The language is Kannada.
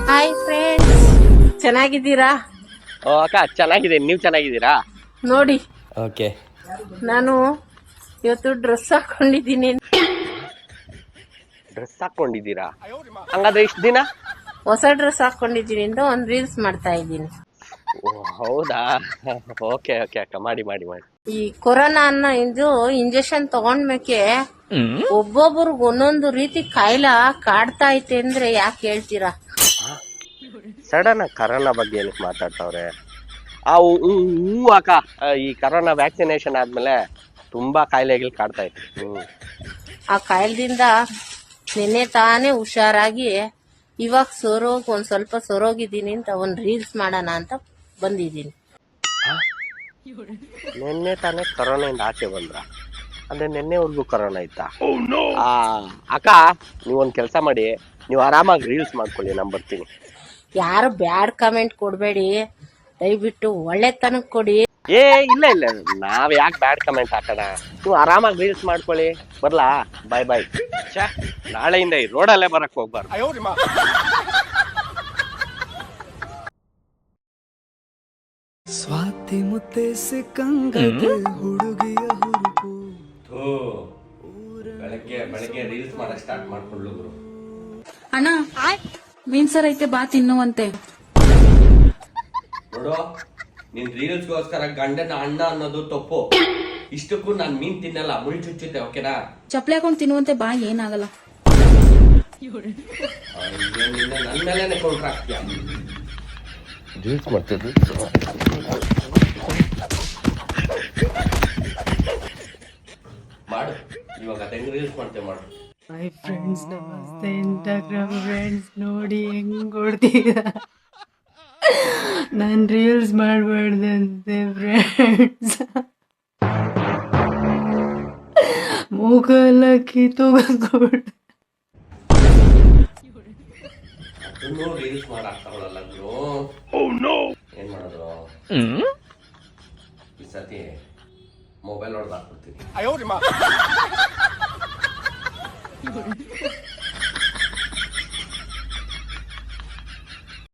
ಹಾಯ್ ಫ್ರೆಂಡ್ಸ್, ಚೆನ್ನಾಗಿದ್ದೀರಾ? ಓ ಅಕ್ಕ ಚೆನ್ನಾಗಿದೆ, ನೀವು ಚೆನ್ನಾಗಿದ್ದೀರಾ? ನೋಡಿ, ಓಕೆ. ನಾನು ಇವತ್ತು ಡ್ರೆಸ್ ಹಾಕೊಂಡಿದ್ದೀನಿ. ಡ್ರೆಸ್ ಹಾಕೊಂಡಿದ್ದೀರಾ? ಹಂಗಾದ್ರೆ ಇಷ್ಟು ದಿನ ಹೊಸ ಡ್ರೆಸ್ ಹಾಕೊಂಡಿದ್ದೀನಿ ಅಂತ ಒಂದು ರೀಲ್ಸ್ ಮಾಡ್ತಾ ಇದ್ದೀನಿ. ಓ ಹೌದಾ? ಓಕೆ ಓಕೆ ಅಕ್ಕ, ಮಾಡಿ ಮಾಡಿ ಮಾಡಿ. ಈ ಕೊರೋನಾ ಅನ್ನೋ ಇದು ಇಂಜೆಕ್ಷನ್ ತಗೊಂಡ್ಮೇಕೆ ಒಬ್ಬೊಬ್ರಿಗೆ ಒಂದೊಂದು ರೀತಿ ಕಾಯಿಲೆ ಕಾಡ್ತಾ ಐತೆ ಅಂದ್ರೆ ಯಾಕೆ ಹೇಳ್ತೀರಾ? ಸಡನ್ ಆಗಿ ಕರೋನಾ ಬಗ್ಗೆ ಏನಕ್ಕೆ ಮಾತಾಡ್ತಾವ್ರೆ? ಹೂ ಅಕ್ಕ, ಈ ಕರೋನಾ ವ್ಯಾಕ್ಸಿನೇಷನ್ ಆದ್ಮೇಲೆ ತುಂಬಾ ಕಾಯಿಲೆಗಳು ಕಾಡ್ತಾ ಇತ್ತು. ಆ ಕಾಯಿಲೆದಿಂದ ನಿನ್ನೆ ತಾನೇ ಹುಷಾರಾಗಿ ಇವಾಗ ಒಂದ್ ಸ್ವಲ್ಪ ಸೊರೋಗಿದ್ದೀನಿ ಅಂತ ಒಂದ್ ರೀಲ್ಸ್ ಮಾಡೋಣ ಅಂತ ಬಂದಿದ್ದೀನಿ. ನಿನ್ನೆ ತಾನೇ ಕರೋನಾಯಿಂದ ಆಚೆ ಬಂದ್ರ? ಅಂದ್ರೆ ನಿನ್ನೆವರೆಗೂ ಕರೋನಾ ಇತ್ತಾ? ಅಕ್ಕ, ನೀವೊಂದ್ ಕೆಲಸ ಮಾಡಿ, ನೀವು ಆರಾಮಾಗಿ ರೀಲ್ಸ್ ಮಾಡ್ಕೊಳ್ಳಿ, ನಾನು ಬರ್ತೀನಿ. ಯಾರು ಬ್ಯಾಡ್ ಕಮೆಂಟ್ ಕೊಡ್ಬೇಡಿ, ದಯವಿಟ್ಟು ಒಳ್ಳೆತನಕ್ ಕೊಡಿ. ಏ ಇಲ್ಲ ಇಲ್ಲ, ನಾವ್ ಯಾಕೆ ಬ್ಯಾಡ್ ಕಮೆಂಟ್ ಹಾಕೋಣ? ನೀವು ಆರಾಮಾಗಿ ರೀಲ್ಸ್ ಮಾಡ್ಕೊಳ್ಳಿ, ಬರ್ಲಾ? ಬಾಯ್ ಬಾಯ್. ನಾಳೆಯಿಂದ ಈ ರೋಡಲ್ಲೇ ಬರಕ್ ಹೋಗ್ಬಾರ್ದು. ಸ್ವಾತಿ ಮುತ್ತೆ ಸಿಕ್ಕಂಗದೆ ಹುಡುಗಿಯ ಹುರುಪು. ಬೆಳಗ್ಗೆ ರೀಲ್ಸ್ ಮಾಡಕ್ ಸ್ಟಾರ್ಟ್ ಮಾಡ್ಕೊಳ್ಳು. ಅಣ್ಣ, ಮೀನ್ ಸರ್ ಐತೆ, ಬಾ ತಿನ್ನುವಂತೆ. ನೋಡು, ನಿನ್ ರೀಲ್ಸ್ಗೋಸ್ಕರ ಗಂಡನ ಅಣ್ಣ ಅನ್ನೋದು ತಪ್ಪು. ಇಷ್ಟಕ್ಕೂ ನಾನ್ ಮೀನ್ ತಿನ್ನಲ್ಲ, ಮುಳ್ಳು ಚುಚ್ಚುತ್ತೆ, ಓಕೆನಾ? ಚಪ್ಲಿ ಹಾಕೊಂಡು ತಿನ್ನುವಂತೆ, ಬಾ, ಏನಾಗಲ್ಲ. ನನ್ ಮೇಲೆನೆ ಕೌಂಟ್ರ್ ಹಾಕ್ತೀಯ. ರೀಲ್ಸ್ ಮಾಡ್ತಿದ್ವಿ. ಮಾಡು, ಇವಾಗ ಹೆಂಗ್ ರೀಲ್ಸ್ ಮಾಡ್ತೇವೆ ಮಾಡು. ಹಾಯ್ ಫ್ರೆಂಡ್ಸ್, ನಮಸ್ತೆ. ಇನ್ಸ್ಟಾಗ್ರಾಮ್ ಫ್ರೆಂಡ್ಸ್, ನೋಡಿ ಹೆಂಗ್ ಕೊಡ್ತೀರಾ. ನಾನು ರೀಲ್ಸ್ ಮಾಡಬಾರ್ದಂತೆ ಫ್ರೆಂಡ್ಸ್. ಮೂಗಲ್ಲ ಕಿತ್ತೋಗ್ಬಿಟ್ಟು ಅದನ್ನು ರೀಲ್ಸ್ ಮಾಡಾಕ್ತಾವಳಲ್ಲ ಗುರು. ಏನ್ ಮಾಡೋದು? ಈ ಸತಿ ಮೊಬೈಲ್ ಹೊಡೆದಾಕ್ಬಿಡ್ತೀನಿ.